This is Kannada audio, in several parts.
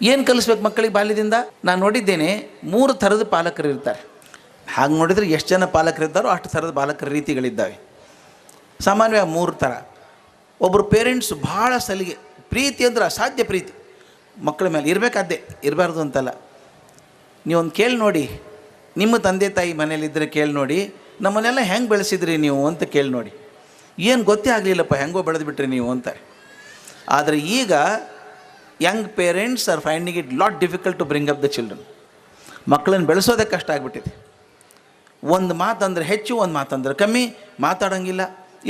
ಏನು ಕಲಿಸ್ಬೇಕು ಮಕ್ಕಳಿಗೆ ಬಾಲ್ಯದಿಂದ? ನಾನು ನೋಡಿದ್ದೇನೆ 3 ಥರದ ಪಾಲಕರು ಇರ್ತಾರೆ. ಹಾಗೆ ನೋಡಿದರೆ ಎಷ್ಟು ಜನ ಪಾಲಕರು ಇದ್ದಾರೋ ಅಷ್ಟು ಥರದ ಪಾಲಕರ ರೀತಿಗಳಿದ್ದಾವೆ. ಸಾಮಾನ್ಯವಾಗಿ 3 ಥರ. ಒಬ್ಬರು ಪೇರೆಂಟ್ಸು ಭಾಳ ಸಲಿಗೆ, ಪ್ರೀತಿ ಅಂದರೆ ಅಸಾಧ್ಯ ಪ್ರೀತಿ ಮಕ್ಕಳ ಮೇಲೆ ಇರಬೇಕಾದ್ದೇ, ಇರಬಾರ್ದು ಅಂತಲ್ಲ. ನೀವೊಂದು ಕೇಳಿ ನೋಡಿ, ನಿಮ್ಮ ತಂದೆ ತಾಯಿ ಮನೇಲಿದ್ದರೆ ಕೇಳಿ ನೋಡಿ, ನಮ್ಮನ್ನೆಲ್ಲ ಹೆಂಗೆ ಬೆಳೆಸಿದ್ರಿ ನೀವು ಅಂತ ಕೇಳಿ ನೋಡಿ. ಏನು ಗೊತ್ತೇ ಆಗಲಿಲ್ಲಪ್ಪ, ಹೆಂಗೋ ಬೆಳೆದುಬಿಟ್ರಿ ನೀವು ಅಂತಾರೆ. ಆದರೆ ಈಗ young parents are finding it lot difficult to bring up the children. ಮಕ್ಕಳನ್ನು ಬೆಳೆಸೋದೇ ಕಷ್ಟ ಆಗಿಬಿಟ್ಟಿದೆ. ಒಂದು ಮಾತಂದರೆ ಹೆಚ್ಚು, ಒಂದು ಮಾತಂದರೆ ಕಮ್ಮಿ, ಮಾತಾಡೋಂಗಿಲ್ಲ,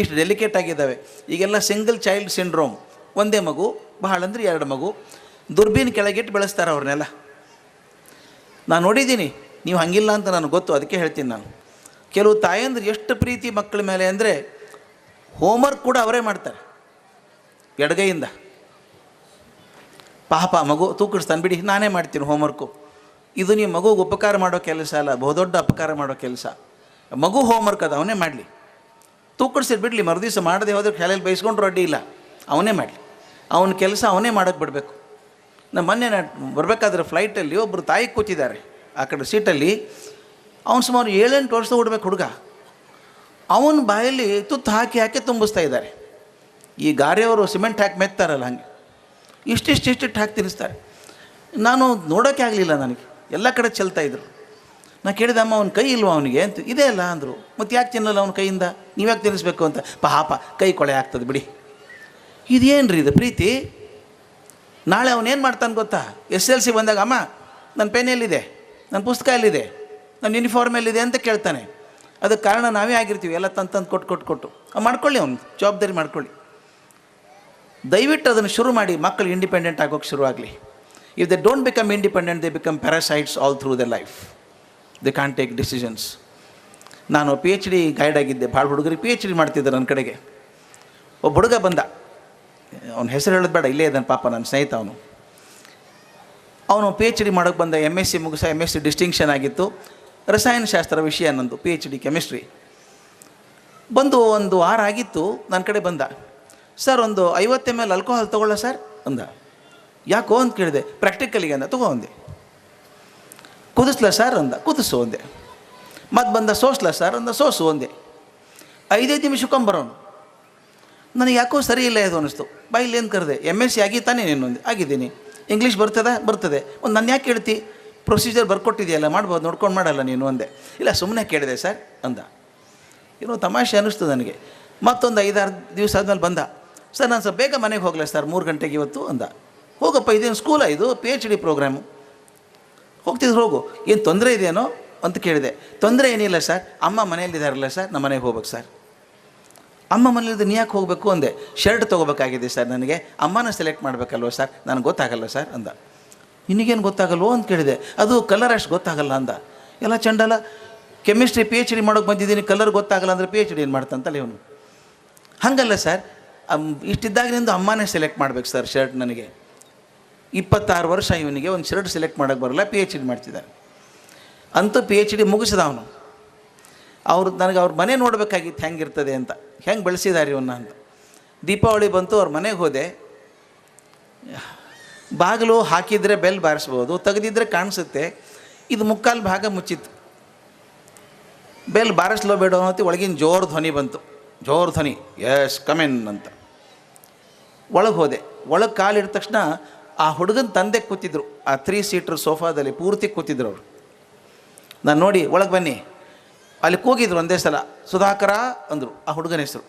ಇಷ್ಟು ಡೆಲಿಕೇಟ್ ಆಗಿದ್ದಾವೆ. ಈಗೆಲ್ಲ ಸಿಂಗಲ್ ಚೈಲ್ಡ್ ಸಿಂಡ್ರೋಮ್, ಒಂದೇ ಮಗು, ಬಹಳ ಅಂದರೆ 2 ಮಗು, ದುರ್ಬೀನ್ ಕೆಳಗಿಟ್ಟು ಬೆಳೆಸ್ತಾರೆ ಅವ್ರನ್ನೆಲ್ಲ. ನಾನು ನೋಡಿದ್ದೀನಿ, ನೀವು ಹಂಗಿಲ್ಲ ಅಂತ ನನಗೆ ಗೊತ್ತು, ಅದಕ್ಕೆ ಹೇಳ್ತೀನಿ ನಾನು. ಕೆಲವು ತಾಯಂದ್ರೆ ಎಷ್ಟು ಪ್ರೀತಿ ಮಕ್ಕಳ ಮೇಲೆ ಅಂದರೆ ಹೋಮ್ವರ್ಕ್ ಕೂಡ ಅವರೇ ಮಾಡ್ತಾರೆ ಎಡಗೈಯಿಂದ. ಪಾಪ ಮಗು ತೂಕಿಡ್ಸ್ತಾನೆ, ಬಿಡಿ ನಾನೇ ಮಾಡ್ತೀನಿ ಹೋಮ್ವರ್ಕು. ಇದು ನೀವು ಮಗುಗೆ ಉಪಕಾರ ಮಾಡೋ ಕೆಲಸ ಅಲ್ಲ, ಬಹುದೊಡ್ಡ ಅಪಕಾರ ಮಾಡೋ ಕೆಲಸ. ಮಗು ಹೋಮ್ವರ್ಕ್ ಅದು ಅವನೇ ಮಾಡಲಿ, ತೂಕಿಡ್ಸಿಟ್ಟು ಬಿಡಲಿ, ಮರುದಿವಸ ಮಾಡದೆ ಹೋದ್ರೆ ಶಾಲೆಯಲ್ಲಿ ಬೈಸ್ಕೊಂಡ್ರು ಅಡ್ಡಿ ಇಲ್ಲ, ಅವನೇ ಮಾಡಲಿ, ಅವನ ಕೆಲಸ ಅವನೇ ಮಾಡೋಕ್ಕೆ ಬಿಡಬೇಕು. ನಮ್ಮ ಮೊನ್ನೆ ಬರಬೇಕಾದ್ರೆ ಫ್ಲೈಟಲ್ಲಿ ಒಬ್ಬರು ತಾಯಿ ಕೂತಿದ್ದಾರೆ ಆ ಕಡೆ ಸೀಟಲ್ಲಿ. ಅವನು ಸುಮಾರು 7-8 ವರ್ಷದ ಹುಡ್ಬೇಕು ಹುಡುಗ. ಅವನ ಬಾಯಲ್ಲಿ ತುತ್ತು ಹಾಕಿ ತುಂಬಿಸ್ತಾ ಇದ್ದಾರೆ. ಈ ಗಾರೆಯವರು ಸಿಮೆಂಟ್ ಹಾಕಿ ಮೆತ್ತಾರಲ್ಲ ಹಾಗೆ ಇಷ್ಟಿಷ್ಟು ಹಾಕಿ ತಿನ್ನಿಸ್ತಾರೆ. ನಾನು ನೋಡೋಕ್ಕೆ ಆಗಲಿಲ್ಲ, ನನಗೆ ಎಲ್ಲ ಕಡೆ ಚೆಲ್ತಾಯಿದ್ರು. ನಾನು ಕೇಳಿದೆ, ಅಮ್ಮ ಅವ್ನ ಕೈ ಇಲ್ವಾ ಅವನಿಗೆ ಅಂತ. ಇದೇ ಅಲ್ಲ ಅಂದರು. ಮತ್ತು ಯಾಕೆ ತಿನ್ನಲ್ಲ ಅವನ ಕೈಯಿಂದ, ನೀವ್ಯಾಕೆ ತಿನ್ನಿಸ್ಬೇಕು ಅಂತ. ಪಾಪ ಕೈ ಕೊಳೆ ಆಗ್ತದೆ ಬಿಡಿ. ಇದೇನು ರೀ ಇದು ಪ್ರೀತಿ? ನಾಳೆ ಅವನೇನು ಮಾಡ್ತಾನೆ ಗೊತ್ತಾ? SLC ಬಂದಾಗ, ಅಮ್ಮ ನನ್ನ ಪೆನ್ ಎಲ್ಲಿದೆ, ನನ್ನ ಪುಸ್ತಕ ಎಲ್ಲಿದೆ, ನನ್ನ ಯೂನಿಫಾರ್ಮ್ ಎಲ್ಲಿದೆ ಅಂತ ಕೇಳ್ತಾನೆ. ಅದಕ್ಕೆ ಕಾರಣ ನಾವೇ ಆಗಿರ್ತೀವಿ, ಎಲ್ಲ ತಂದು ಕೊಟ್ಟು ಮಾಡ್ಕೊಳ್ಳಿ, ಅವ್ನು ಜವಾಬ್ದಾರಿ ಮಾಡ್ಕೊಳ್ಳಿ. ದಯವಿಟ್ಟು ಅದನ್ನು ಶುರು ಮಾಡಿ, ಮಕ್ಕಳು ಇಂಡಿಪೆಂಡೆಂಟ್ ಆಗೋಕ್ಕೆ ಶುರುವಾಗಲಿ. If they don't become independent, they become parasites all through the life. They can't take decisions. ನಾನು PhD ಗೈಡ್ ಆಗಿದ್ದೆ, ಭಾಳ ಹುಡುಗರಿಗೆ PhD ಮಾಡ್ತಿದ್ದೆ ನನ್ನ ಕಡೆಗೆ. ಒಬ್ಬ ಹುಡುಗ ಬಂದ, ಅವನ ಹೆಸರು ಹೇಳೋದು ಬೇಡ, ಇಲ್ಲೇ ಇದ್ದಾನೆ ಪಾಪ, ನನ್ನ ಸ್ನೇಹಿತ ಅವನು PhD ಮಾಡೋಕ್ಕೆ ಬಂದ. MSc ಮುಗಿಸ, MSc ಡಿಸ್ಟಿಂಕ್ಷನ್ ಆಗಿತ್ತು. ರಸಾಯನಶಾಸ್ತ್ರ ವಿಷಯ ನಂದು, PhD ಕೆಮಿಸ್ಟ್ರಿ. ಬಂದು 1 ವಾರ ಆಗಿತ್ತು, ನನ್ನ ಕಡೆ ಬಂದ. ಸರ್ ಒಂದು 50 ml ಆಲ್ಕೋಹಾಲ್ ತೊಗೊಳ್ಳ ಸರ್ ಅಂದ. ಯಾಕೋ ಅಂತ ಕೇಳಿದೆ. ಪ್ರಾಕ್ಟಿಕಲಿಗೆ ಅಂದ. ತಗೋ ಅಂದೆ. ಕುದಿಸ್ಲ ಸರ್ ಅಂದ. ಕುದಿಸು ಅಂದೆ. ಮತ್ತು ಬಂದ. ಸೋಸ್ಲ ಸರ್ ಅಂದ. ಸೋಸು ಅಂದೆ. 5 ನಿಮಿಷಕ್ಕೊಂಬರೋನು. ನನಗೆ ಯಾಕೋ ಸರಿ ಇಲ್ಲ ಇದು ಅನ್ನಿಸ್ತು. ಬಾಯಿಲಿ ಏನು ಕರೆದೆ, MSc ಆಗಿತ್ತಾನೆ ನೀನು ಅಂದೆ. ಆಗಿದ್ದೀನಿ. ಇಂಗ್ಲೀಷ್ ಬರ್ತದೆ. ಒಂದು ನಾನು ಯಾಕೆ ಕೇಳ್ತಿ, ಪ್ರೊಸೀಜರ್ ಬರ್ಕೊಟ್ಟಿದೆಯಲ್ಲ, ಮಾಡ್ಬೋದು, ನೋಡ್ಕೊಂಡು ಮಾಡಲ್ಲ ನೀನು ಅಂದೆ. ಇಲ್ಲ ಸುಮ್ಮನೆ ಕೇಳಿದೆ ಸರ್ ಅಂದ. ಏನೋ ತಮಾಷೆ ಅನ್ನಿಸ್ತು ನನಗೆ. ಮತ್ತೊಂದು 5-6 ದಿವಸ ಆದಮೇಲೆ ಬಂದ. ಸರ್ ನಾನು ಸ್ವಲ್ಪ ಬೇಗ ಮನೆಗೆ ಹೋಗಲ ಸರ್, 3 ಗಂಟೆಗೆ ಇವತ್ತು ಅಂದ. ಹೋಗಪ್ಪ, ಇದೇನು ಸ್ಕೂಲ ಇದು, PhD ಪ್ರೋಗ್ರಾಮು, ಹೋಗ್ತಿದ್ರು, ಹೋಗು. ಏನು ತೊಂದರೆ ಇದೆಯೇನೋ ಅಂತ ಕೇಳಿದೆ. ತೊಂದರೆ ಏನಿಲ್ಲ ಸರ್, ಅಮ್ಮ ಮನೆಯಲ್ಲಿದ್ದಾರಲ್ಲ ಸರ್, ನಮ್ಮ ಮನೆಗೆ ಹೋಗ್ಬೇಕು ಸರ್. ಅಮ್ಮ ಮನೇಲಿದ್ದು ನೀ ಯಾಕೆ ಹೋಗಬೇಕು ಅಂದೆ. ಶರ್ಟ್ ತೊಗೋಬೇಕಾಗಿದೆ ಸರ್ ನನಗೆ, ಅಮ್ಮನ ಸೆಲೆಕ್ಟ್ ಮಾಡಬೇಕಲ್ವ ಸರ್, ನನಗೆ ಗೊತ್ತಾಗಲ್ಲ ಸರ್ ಅಂದ. ನಿನಗೇನು ಗೊತ್ತಾಗಲ್ವೋ ಅಂತ ಕೇಳಿದೆ. ಅದು ಕಲರ್ ಅಷ್ಟು ಗೊತ್ತಾಗಲ್ಲ ಅಂದ. ಎಲ್ಲ ಚಂಡಲ್ಲ, ಕೆಮಿಸ್ಟ್ರಿ PhD ಮಾಡೋಕ್ಕೆ ಬಂದಿದ್ದೀನಿ, ಕಲರ್ ಗೊತ್ತಾಗಲ್ಲ ಅಂದರೆ PhD ಏನು ಮಾಡ್ತಂತಲ್ಲ ಇವನು. ಹಾಗಲ್ಲ ಸರ್, ಇಷ್ಟಿದ್ದಾಗಿನಿಂದ ಅಮ್ಮನೇ ಸೆಲೆಕ್ಟ್ ಮಾಡ್ಬೇಕು ಸರ್ ಶರ್ಟ್. ನನಗೆ 26 ವರ್ಷ, ಇವನಿಗೆ ಒಂದು ಶರ್ಟ್ ಸೆಲೆಕ್ಟ್ ಮಾಡೋಕ್ಕೆ ಬರಲ್ಲ, PhD ಮಾಡ್ತಿದ್ದಾರೆ. ಅಂತೂ PhD ಮುಗಿಸಿದ ಅವನು. ನನಗೆ ಅವ್ರ ಮನೆ ನೋಡಬೇಕಾಗಿತ್ತು ಹೆಂಗಿರ್ತದೆ ಅಂತ, ಹೆಂಗೆ ಬೆಳೆಸಿದ್ದಾರೆ ಇವನ್ನ ಅಂತ. ದೀಪಾವಳಿ ಬಂತು, ಅವ್ರ ಮನೆಗೆ ಹೋದೆ. ಬಾಗಿಲು ಹಾಕಿದರೆ ಬೆಲ್ ಬಾರಿಸ್ಬೋದು, ತೆಗೆದಿದ್ದರೆ ಕಾಣಿಸುತ್ತೆ. ಇದು 3/4 ಭಾಗ ಮುಚ್ಚಿತ್ತು. ಬೆಲ್ ಬಾರಿಸ್ಲೋ ಬೇಡ ಅನ್ನೋತಿ ಒಳಗಿನ ಜೋರು ಧ್ವನಿ ಬಂತು. ಜೋರು ಧ್ವನಿ, ಎಸ್ ಕಮೆನ್ ಅಂತ. ಒಳಗೆ ಹೋದೆ. ಒಳಗೆ ಕಾಲಿಟ್ಟ ತಕ್ಷಣ ಆ ಹುಡುಗನ ತಂದೆ ಕೂತಿದ್ರು, ಆ 3 ಸೀಟರ್ ಸೋಫಾದಲ್ಲಿ ಪೂರ್ತಿ ಕೂತಿದ್ರು ಅವರು. ನಾನು ನೋಡಿ, ಒಳಗೆ ಬನ್ನಿ. ಅಲ್ಲಿ ಕೂಗಿದ್ರು ಒಂದೇ ಸಲ, ಸುಧಾಕರ ಅಂದರು. ಆ ಹುಡುಗನ ಹೆಸರು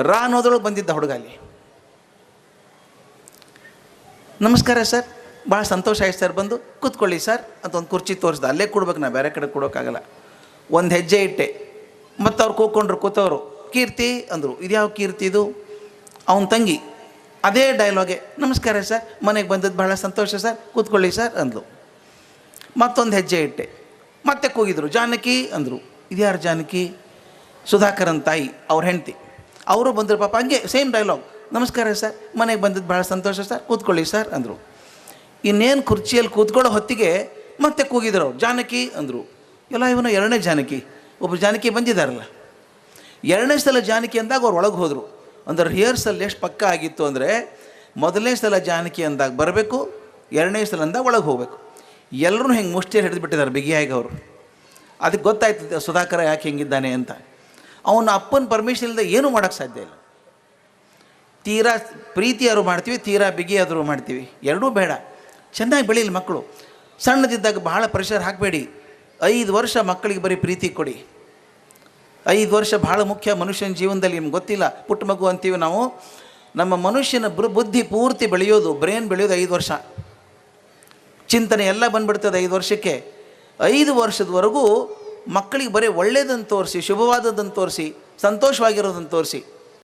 ರಾ ಅನ್ನೋದ್ರೊಳಗೆ ಬಂದಿದ್ದ ಹುಡುಗ. ಅಲ್ಲಿ ನಮಸ್ಕಾರ ಸರ್, ಭಾಳ ಸಂತೋಷ ಆಯ್ತು ಸರ್, ಬಂದು ಕೂತ್ಕೊಳ್ಳಿ ಸರ್ ಅಂತ ಒಂದು ಕುರ್ಚಿ ತೋರಿಸ್ದೆ. ಅಲ್ಲೇ ಕೊಡ್ಬೇಕು, ನಾ ಬೇರೆ ಕಡೆ ಕೊಡೋಕ್ಕಾಗಲ್ಲ. ಒಂದು ಹೆಜ್ಜೆ ಇಟ್ಟೆ. ಮತ್ತು ಅವ್ರು ಕೂತ್ಕೊಂಡ್ರು. ಕೂತವರು ಕೀರ್ತಿ ಅಂದರು. ಇದ್ಯಾವ ಕೀರ್ತಿ ಇದು? ಅವನ ತಂಗಿ. ಅದೇ ಡೈಲಾಗೆ, ನಮಸ್ಕಾರ ಸರ್, ಮನೆಗೆ ಬಂದದ್ದು ಭಾಳ ಸಂತೋಷ ಸರ್, ಕೂತ್ಕೊಳ್ಳಿ ಸರ್ ಅಂದ್ಲು. ಮತ್ತೊಂದು ಹೆಜ್ಜೆ ಇಟ್ಟೆ. ಮತ್ತೆ ಕೂಗಿದ್ರು. ಜಾನಕಿ ಅಂದರು. ಇದ್ಯಾರು ಜಾನಕಿ? ಸುಧಾಕರನ್ ತಾಯಿ, ಅವ್ರ ಹೆಂಡತಿ. ಅವರು ಬಂದರು ಪಾಪ, ಹಂಗೆ ಸೇಮ್ ಡೈಲಾಗ್, ನಮಸ್ಕಾರ ಸರ್, ಮನೆಗೆ ಬಂದದ್ದು ಭಾಳ ಸಂತೋಷ ಸರ್, ಕೂತ್ಕೊಳ್ಳಿ ಸರ್ ಅಂದರು. ಇನ್ನೇನು ಕುರ್ಚಿಯಲ್ಲಿ ಕೂತ್ಕೊಳ್ಳೋ ಹೊತ್ತಿಗೆ ಮತ್ತೆ ಕೂಗಿದ್ರು ಅವ್ರು. ಜಾನಕಿ ಅಂದರು. ಎಲ್ಲ ಇವನು 2ನೇ ಜಾನಕಿ. ಒಬ್ಬರು ಜಾನಕಿ ಬಂದಿದ್ದಾರಲ್ಲ. 2ನೇ ಸಲ ಜಾನಕಿ ಅಂದಾಗ ಅವ್ರು ಒಳಗೆ ಹೋದರು. ಅಂದ್ರೆ ರಿಹರ್ಸಲ್ ಎಷ್ಟು ಪಕ್ಕ ಆಗಿತ್ತು ಅಂದರೆ, ಮೊದಲನೇ ಸಲ ಜಾನಕಿ ಅಂದಾಗ ಬರಬೇಕು, ಎರಡನೇ ಸಲ ಒಳಗೆ ಹೋಗ್ಬೇಕು. ಎಲ್ಲರೂ ಹಿಂಗೆ ಮುಷ್ಟಿಯಲ್ಲಿ ಹಿಡಿದು ಬಿಟ್ಟಿದ್ದಾರೆ ಬಿಗಿಯಾಗಿ ಅವರು. ಅದಕ್ಕೆ ಗೊತ್ತಾಯ್ತದೆ ಸುಧಾಕರ ಯಾಕೆ ಹಿಂಗಿದ್ದಾನೆ ಅಂತ. ಅವನ ಅಪ್ಪನ ಪರ್ಮಿಷನ್ ಇಲ್ಲದೆ ಏನೂ ಮಾಡೋಕ್ಕೆ ಸಾಧ್ಯ ಇಲ್ಲ. ತೀರಾ ಪ್ರೀತಿಯಾದ್ರು ಮಾಡ್ತೀವಿ, ತೀರಾ ಬಿಗಿಯಾದರೂ ಮಾಡ್ತೀವಿ, ಎರಡೂ ಬೇಡ. ಚೆನ್ನಾಗಿ ಬೆಳೀಲಿ ಮಕ್ಕಳು. ಸಣ್ಣದಿದ್ದಾಗ ಬಹಳ ಪ್ರೆಷರ್ ಹಾಕಬೇಡಿ. 5 ವರ್ಷ ಮಕ್ಕಳಿಗೆ ಬರೀ ಪ್ರೀತಿ ಕೊಡಿ. 5 ವರ್ಷ ಭಾಳ ಮುಖ್ಯ ಮನುಷ್ಯನ ಜೀವನದಲ್ಲಿ. ನಿಮ್ಗೆ ಗೊತ್ತಿಲ್ಲ, ಪುಟ್ಟ ಮಗು ಅಂತೀವಿ ನಾವು. ನಮ್ಮ ಮನುಷ್ಯನ ಬುದ್ಧಿ ಪೂರ್ತಿ ಬೆಳೆಯೋದು, ಬ್ರೈನ್ ಬೆಳೆಯೋದು 5 ವರ್ಷ. ಚಿಂತನೆ ಎಲ್ಲ ಬಂದುಬಿಡ್ತದೆ 5 ವರ್ಷಕ್ಕೆ. 5 ವರ್ಷದವರೆಗೂ ಮಕ್ಕಳಿಗೆ ಬರೀ ಒಳ್ಳೆಯದನ್ನು ತೋರಿಸಿ, ಶುಭವಾದದ್ದನ್ನು ತೋರಿಸಿ, ಸಂತೋಷವಾಗಿರೋದನ್ನು ತೋರಿಸಿ.